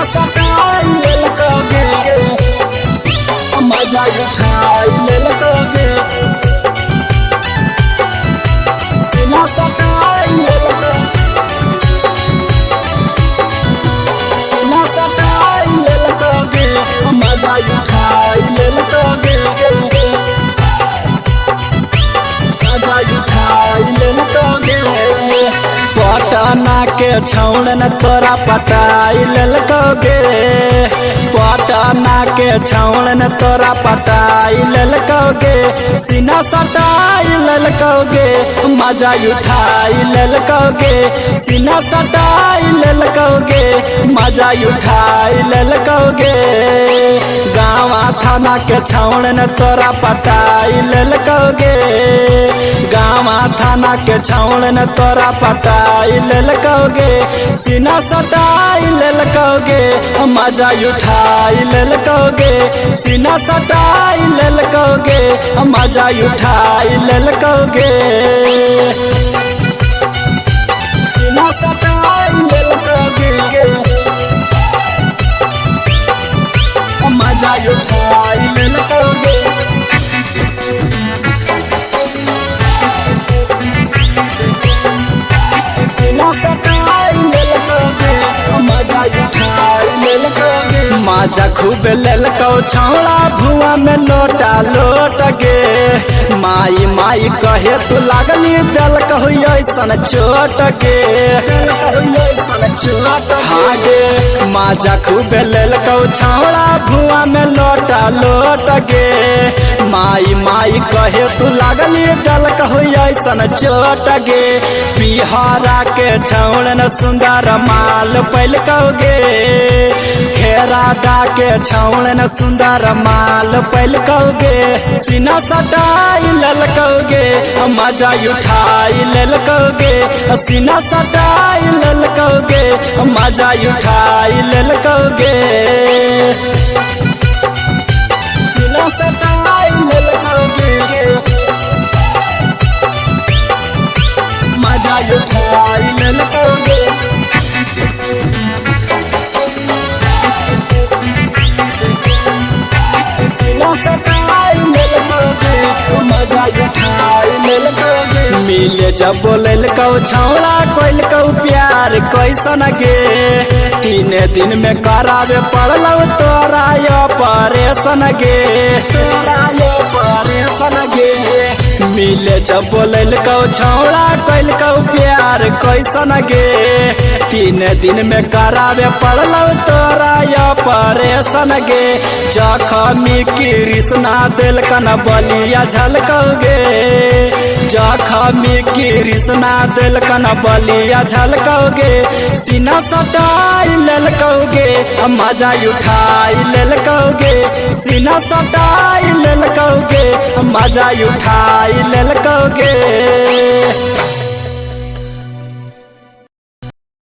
सीना सटाई ललकोगे, मजा उठाई ललकोगे, सीना सटाई ललकोगे, सीना सटाई ललकोगे, मजा उठाई ललकोगे, मजा उठाई ललकोगे। पटना के छौड़न तोरा पटाई ललकोगे, पटना के छौड़न तोरा पटाई ललकोगे, सीना सटाई ललकोगे, मजा उठाई ललकोगे, सीना सटाई ललकोगे, मजा उठाई ललकोगे। गाँवा थाना के छौड़न तोरा पटाई ललकोगे, गाँवा थाना के छौड़न तोरा पटाई ललकोगे, सीना सटाई ललकोगे, मजा उठाई ललकोगे, सीना सटाई ललकोगे, मजा उठाई ललकोगे, सीना सटाई ललकोगे, मजा उठाई ललकोगे, सीना सटाई ललकोगे, मजा उठाई ललकोगे। मजा खूब ललको छौड़ा भुआ में लोटा लोट गे, माई माई कहे तू लागली दल कहु ऐसन चोट गे, हाँ गे मजा खूब ललको छौड़ा भुआ में लोटा लोट गे, माई माई कहे तू लागली दल कहु ऐसन चोट गे। बिहारा के छौड़न सुंदर माल पलकोगे, खेराडा के छौड़न सुंदर माल पलकोगे, सीना सटाई ललकोगे, मजा उठाई ललकोगे, सीना सटाई ललकोगे, मजा उठाई ललकोगे, सीना सटाई ललकोगे, मजा उठाई ललकोगे, सीना सटाई ललकोगे, मजा उठाई ललकोगे। मिले जब बोलको छौड़ा कोइलको प्यार कैसन गे, तीन दिन में करावे पड़लो तोरा ऑपरेशन गे, तोरा ऑपरेशन गे। मिले जब बोलको छौड़ा कोइलको प्यार कैसन गे, तीन दिन में करावे पड़लो तोरा ऑपरेशन गे। जखमी कृष्णा दिलकन बलिया झलकोगे, जखमी कृष्णा दिलकन बलिया झलकोगे, सीना सटाई ललकोगे, मजा उठाई ललकोगे, सीना सटाई ललकोगे, मजा उठाई ललकोगे।